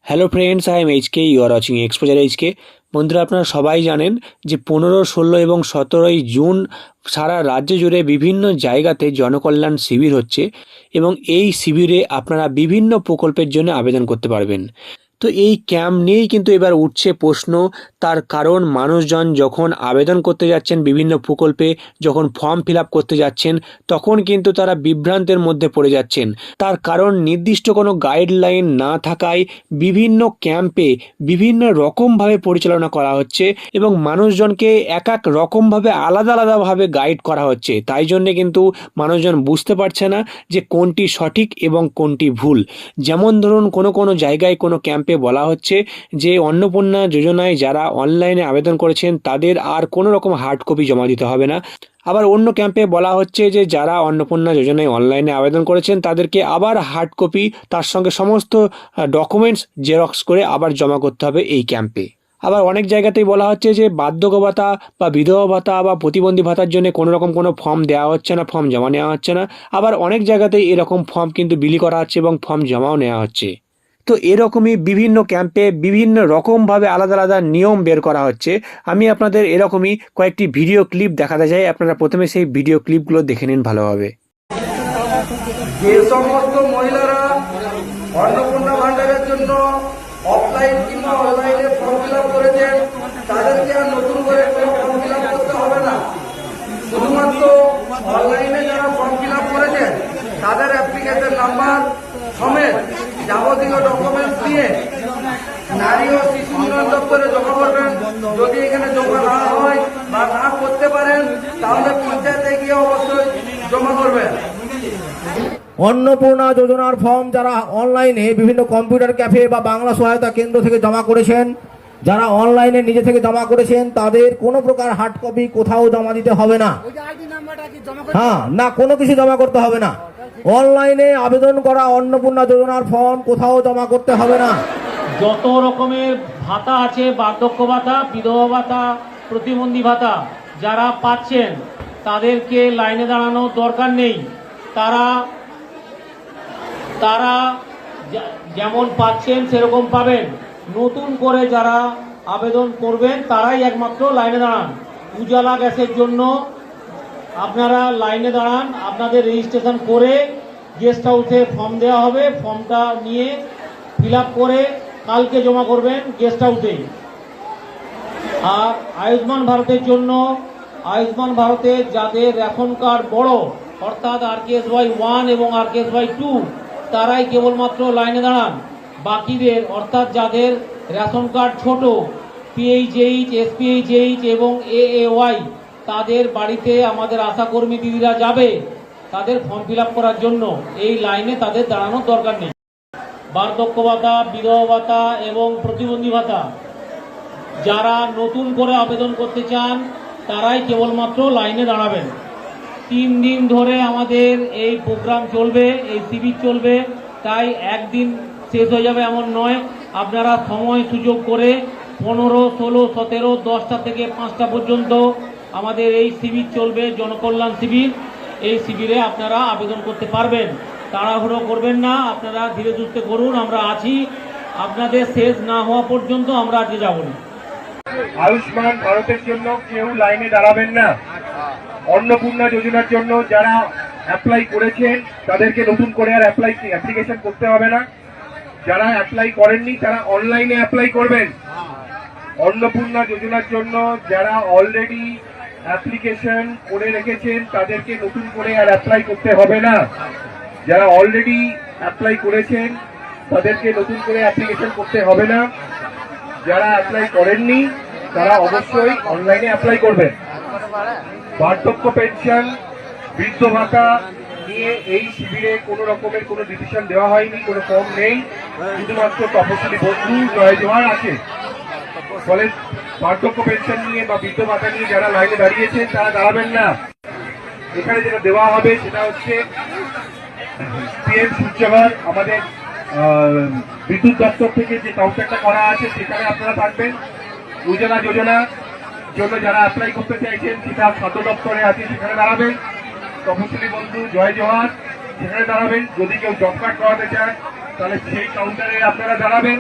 Hello friends, I am HK, you are watching exposure HK. বন্ধুরা, আপনারা সবাই জানেন যে 15, 16 এবং 17ই জুন সারা রাজ্য জুড়ে বিভিন্ন জায়গাতে জনকল্যাণ শিবির হচ্ছে এবং এই শিবিরে আপনারা বিভিন্ন প্রকল্পের জন্য আবেদন করতে পারবেন। তো এই ক্যাম্প নিয়েই কিন্তু এবার উঠছে প্রশ্ন। তার কারণ মানুষজন যখন আবেদন করতে যাচ্ছেন বিভিন্ন প্রকল্পে, যখন ফর্ম ফিল আপ করতে যাচ্ছেন, তখন কিন্তু তারা বিভ্রান্তের মধ্যে পড়ে যাচ্ছেন। তার কারণ নির্দিষ্ট কোনো গাইডলাইন না থাকায় বিভিন্ন ক্যাম্পে বিভিন্ন রকমভাবে পরিচালনা করা হচ্ছে এবং মানুষজনকে এক এক রকমভাবে আলাদা আলাদাভাবে গাইড করা হচ্ছে। তাই জন্যে কিন্তু মানুষজন বুঝতে পারছে না যে কোনটি সঠিক এবং কোনটি ভুল। যেমন ধরুন, কোনো জায়গায় কোনো ক্যাম্পে বলা হচ্ছে যে অন্নপূর্ণা যোজনায় যারা অনলাইনে আবেদন করেছেন তাদের আর কোনো রকম হার্ড কপি জমা দিতে হবে না। আবার অন্য ক্যাম্পে বলা হচ্ছে যে যারা অন্নপূর্ণা যোজনায় অনলাইনে আবেদন করেছেন তাদেরকে আবার হার্ড কপি তার সঙ্গে সমস্ত ডকুমেন্টস জেরক্স করে আবার জমা করতে হবে এই ক্যাম্পে। আবার অনেক জায়গাতেই বলা হচ্ছে যে বার্ধক্য ভাতা বা বিধবা ভাতা বা প্রতিবন্ধী ভাতার জন্য কোনো রকম কোনো ফর্ম দেওয়া হচ্ছে না, ফর্ম জমা নেওয়া হচ্ছে না। আবার অনেক জায়গাতেই এরকম ফর্ম কিন্তু বিলি করা হচ্ছে এবং ফর্ম জমাও নেওয়া হচ্ছে। তো এরকমই বিভিন্ন ক্যাম্পে বিভিন্ন রকমভাবে আলাদা আলাদা নিয়ম বের করা হচ্ছে। আমি আপনাদের এরকমই কয়েকটি ভিডিও ক্লিপ দেখাতে চাই। আপনারা প্রথমে সেই ভিডিও ক্লিপগুলো দেখে নিন ভালোভাবে। যে সমস্ত মহিলারা অন্নপূর্ণা ভান্ডারের জন্য অফলাইন কিংবা অনলাইনে ফর্ম ফিল আপ করেছেন তাদেরকে আর নতুন করে কোনো ফর্ম ফিল আপ করতে হবে না। শুধুমাত্র অনলাইনে যারা ফর্ম ফিল আপ করেছেন তাদের অ্যাপ্লিকেশন নাম্বার সমেত যাবতীয় ডকুমেন্টস দিয়ে নারী ও শিশু উন্নয়ন দপ্তরে জমা করবেন। যদি এখানে জমা না হয় বা না করতে পারেন তাহলে পঞ্চায়েতে গিয়ে অবশ্যই জমা করবেন। অন্নপূর্ণা যোজনার ফর্ম যারা অনলাইনে বিভিন্ন কম্পিউটার ক্যাফে বা বাংলা সহায়তা কেন্দ্র থেকে জমা করেছেন, যারা অনলাইনে নিজে থেকে জমা করেছেন তাদের কোনো প্রকার হার্ড কপি কোথাও জমা দিতে হবে না। হ্যাঁ, না কোনো কিছু জমা করতে হবে না। অনলাইনে আবেদন করা অন্নপূর্ণা যোজনার ফর্ম কোথাও জমা করতে হবে না। যত রকমের ভাতা আছে, বার্ধক্য ভাতা, বিধবা ভাতা, প্রতিবন্ধী ভাতা যারা পাচ্ছেন তাদেরকে লাইনে দাঁড়ানোর দরকার নেই। তারা যেমন পাচ্ছেন সেরকম পাবেন। নতুন করে যারা আবেদন করবেন তারাই একমাত্র লাইনে দাঁড়ান। উজালা গ্যাসের জন্য আপনারা লাইনে দাঁড়ান, আপনাদের রেজিস্ট্রেশন করে গেস্ট হাউসে ফর্ম দেওয়া হবে। ফর্মটা নিয়ে ফিল আপ করে কালকে জমা করবেন গেস্ট হাউসে। আর আয়ুষ্মান ভারতের জন্য, আয়ুষ্মান ভারতে যাদের রেশন কার্ড বড় অর্থাৎ RKSY 1 এবং RKSY 2 তারাই কেবলমাত্র লাইনে দাঁড়ান। বাকিদের অর্থাৎ যাদের রেশন কার্ড ছোট PHH, SPHH এবং AAY তাদের বাড়িতে আমাদের আশাকর্মী দিদিরা যাবে তাদের ফর্ম ফিল আপ করার জন্য। এই লাইনে তাদের দাঁড়ানোর দরকার নেই। বার্ধক্য ভাতা, বিধবা ভাতা এবং প্রতিবন্ধী ভাতা যারা নতুন করে আবেদন করতে চান তারাই কেবলমাত্র লাইনে দাঁড়াবেন। 3 দিন ধরে আমাদের এই প্রোগ্রাম চলবে, এই শিবির চলবে, তাই একদিন শেষ হয়ে যাবে এমন নয়। আপনারা সময় সুযোগ করে 15, 16, 17, 10টা থেকে 5টা পর্যন্ত আমাদের এই শিবির চলবে, জনকল্যাণ শিবির। এই শিবিরে আপনারা আবেদন করতে পারবেন। তাড়াহুড়ো করবেন না, আপনারা ধীরে সুস্থে করুন। আমরা আছি, আপনাদের শেষ না হওয়া পর্যন্ত আমরা আজকে যাব না। আয়ুষ্মান ভারতের জন্য কেউ লাইনে দাঁড়াবেন না। অন্নপূর্ণা যোজনার জন্য যারা অ্যাপ্লাই করেছেন তাদেরকে নতুন করে আর অ্যাপ্লিকেশন করতে হবে না। যারা অ্যাপ্লাই করেননি তারা অনলাইনে অ্যাপ্লাই করবেন। অন্নপূর্ণা যোজনার জন্য যারা অলরেডি অ্যাপ্লিকেশন করে রেখেছেন তাদেরকে নতুন করে আর অ্যাপ্লাই করতে হবে না। যারা অলরেডি অ্যাপ্লাই করেছেন তাদেরকে নতুন করে অ্যাপ্লিকেশন করতে হবে না। যারা অ্যাপ্লাই করেননি তারা অবশ্যই অনলাইনে অ্যাপ্লাই করবেন। বার্ধক্য পেনশন, বৃদ্ধ ভাতা নিয়ে এই শিবিরে কোনো রকমের কোনো ডিসিশন দেওয়া হয়নি, কোনো ফর্ম নেই। শুধুমাত্র তপশিলি বন্ধু জয় জোহার আছে। ফলে বার্ধক্য পেনশন নিয়ে বা বৃদ্ধ ভাতা নিয়ে যারা লাইনে দাঁড়িয়েছেন তারা দাঁড়াবেন না। এখানে যেটা দেওয়া হবে সেটা হচ্ছে PM সূর্যঘর, আমাদের বিদ্যুৎ দপ্তর থেকে যে কাউন্টারটা করা আছে সেখানে আপনারা থাকবেন। উজালা যোজনা জন্য যারা অ্যাপ্লাই করতে চাইছেন সেটা খাদ্য দপ্তরে আছে, সেখানে দাঁড়াবেন। তপশিলি বন্ধু জয় জোহার সেখানে দাঁড়াবেন। যদি কেউ জব কার্ড করাতে চান তাহলে সেই কাউন্টারে আপনারা দাঁড়াবেন।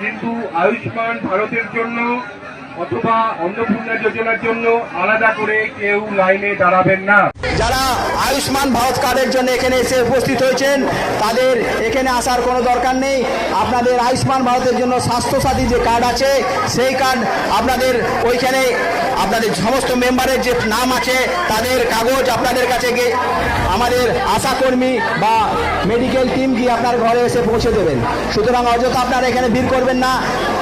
কিন্তু আয়ুষ্মান ভারতের জন্য অথবা অন্নপূর্ণা যোজনার জন্য আলাদা করে কেউ লাইনে দাঁড়াবেন না। যারা আয়ুষ্মান ভারত কার্ডের জন্য এখানে এসে উপস্থিত হয়েছেন তাদের এখানে আসার কোনো দরকার নেই। আপনাদের আয়ুষ্মান ভারতের জন্য স্বাস্থ্যসাথী যে কার্ড আছে সেই কার্ড আপনাদের ওইখানে আপনাদের সমস্ত মেম্বারের যে নাম আছে তাদের কাগজ আপনাদের কাছে গিয়ে আমাদের আশাকর্মী বা মেডিকেল টিম গিয়ে আপনার ঘরে এসে পৌঁছে দেবেন। সুতরাং অযথা আপনারা এখানে ভিড় করবেন না।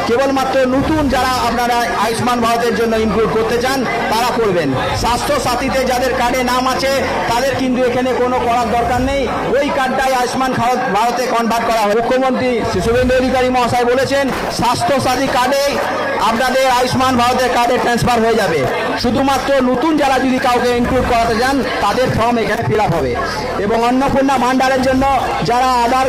কেবলমাত্র নতুন যারা আপনারা আয়ুষ্মান ভারতের জন্য ইনক্লুড করতে চান তারা করবেন। স্বাস্থ্য সাথীতে যাদের কার্ডে নাম আছে তাদের কিন্তু এখানে কোনো করার দরকার নেই। ওই কার্ডটাই আয়ুষ্মান ভারতে কনভার্ট করা হয়। মুখ্যমন্ত্রী শুভেন্দু অধিকারী মহাশয় বলেছেন স্বাস্থ্য সাথী কার্ডেই আপনাদের আয়ুষ্মান ভারতের কার্ডে ট্রান্সফার হয়ে যাবে। শুধুমাত্র নতুন যারা যদি কাউকে ইনক্লুড করাতে চান তাদের ফর্ম এখানে ফিল আপ হবে। এবং অন্নপূর্ণা ভান্ডারের জন্য যারা আবার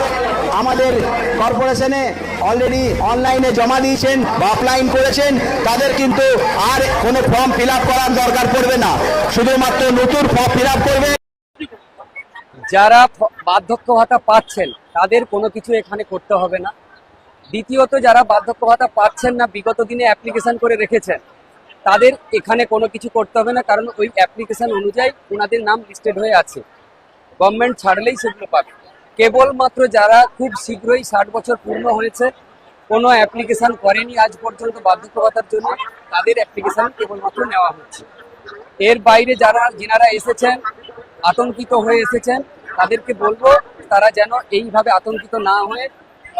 আমাদের কর্পোরেশনে অলরেডি অনলাইনে জমা দিয়েছেন বা অফলাইন করেছেন তাদের কিন্তু আর কোনো ফর্ম ফিল আপ করার দরকার পড়বে না। শুধুমাত্র নতুন ফর্ম ফিল আপ করবে। যারা বার্ধক্য ভাতা পাচ্ছেন তাদের কোনো কিছু এখানে করতে হবে না। দ্বিতীয়ত যারা বার্ধক্য ভাতা পাচ্ছেন না বিগত দিনে অ্যাপ্লিকেশন করে রেখেছেন তাদের এখানে কোনো কিছু করতে হবে না, কারণ ওই অ্যাপ্লিকেশন অনুযায়ী ওনাদের নাম লিস্টেড হয়ে আছে। গভর্নমেন্ট ছাড়লেই সেগুলো পাবে। কেবলমাত্র যারা খুব শীঘ্রই 60 বছর পূর্ণ হয়েছে, কোনো অ্যাপ্লিকেশন করেনি আজ পর্যন্ত বার্ধক্য ভাতার জন্য, তাদের অ্যাপ্লিকেশন কেবলমাত্র নেওয়া হচ্ছে। এর বাইরে যেনারা এসেছেন আতঙ্কিত হয়ে এসেছেন তাদেরকে বলবো তারা যেন এইভাবে আতঙ্কিত না হয়ে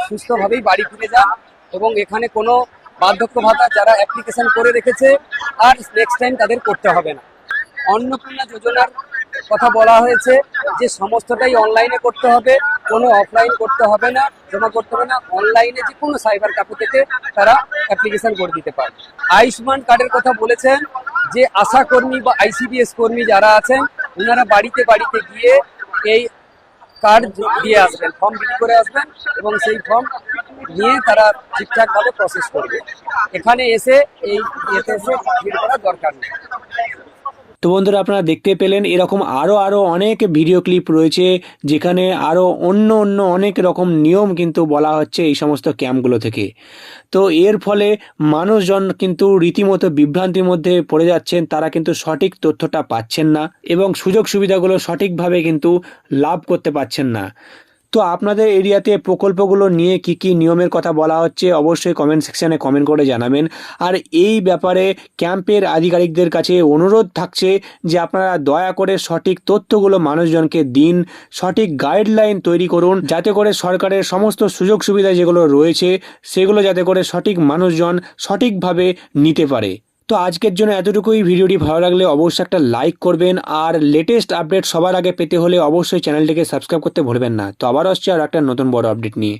সুস্থভাবেই বাড়ি ফিরে যান এবং এখানে কোনো বার্ধক্য ভাতা যারা অ্যাপ্লিকেশন করে রেখেছে আর নেক্সট টাইম তাদের করতে হবে না। অন্নপূর্ণা যোজনার কথা বলা হয়েছে যে সমস্তটাই অনলাইনে করতে হবে, কোনো অফলাইন করতে হবে না, জমা করতে হবে না। অনলাইনে যে কোনো সাইবার ক্যাফে থেকে তারা অ্যাপ্লিকেশন করে দিতে পারে। আয়ুষ্মান কার্ডের কথা বলেছেন যে আশাকর্মী বা আইসিডিএস কর্মী যারা আছেন ওনারা বাড়িতে বাড়িতে গিয়ে এই কার্ড দিয়ে আসবেন, ফর্ম বিলি করে আসবেন এবং সেই ফর্ম নিয়ে তারা ঠিকঠাকভাবে প্রসেস করবে। এখানে এসে এতে এসে ভিড় করার দরকার নেই। তো বন্ধুরা আপনারা দেখতে পেলেন এরকম আরও অনেক ভিডিও ক্লিপ রয়েছে যেখানে আরও অন্য অনেক রকম নিয়ম কিন্তু বলা হচ্ছে এই সমস্ত ক্যাম্পগুলো থেকে। তো এর ফলে মানুষজন কিন্তু রীতিমতো বিভ্রান্তির মধ্যে পড়ে যাচ্ছেন, তারা কিন্তু সঠিক তথ্যটা পাচ্ছেন না এবং সুযোগ সুবিধাগুলো সঠিকভাবে কিন্তু লাভ করতে পারছেন না। তো আপনাদের এরিয়াতে প্রকল্পগুলো নিয়ে কি নিয়মের কথা বলা হচ্ছে অবশ্যই কমেন্ট সেকশানে কমেন্ট করে জানাবেন। আর এই ব্যাপারে ক্যাম্পের আধিকারিকদের কাছে অনুরোধ থাকছে যে আপনারা দয়া করে সঠিক তথ্যগুলো মানুষজনকে দিন, সঠিক গাইডলাইন তৈরি করুন যাতে করে সরকারের সমস্ত সুযোগ সুবিধা যেগুলো রয়েছে সেগুলো যাতে করে সঠিক মানুষজন সঠিকভাবে নিতে পারে। তো আজকের জন্য এতটুকুই। ভিডিওটি ভালো লাগলে অবশ্যই একটা লাইক করবেন আর লেটেস্ট আপডেট সবার আগে পেতে হলে অবশ্যই চ্যানেলটিকে সাবস্ক্রাইব করতে ভুলবেন না। তো আবার আসছি আর একটা নতুন বড় আপডেট নিয়ে।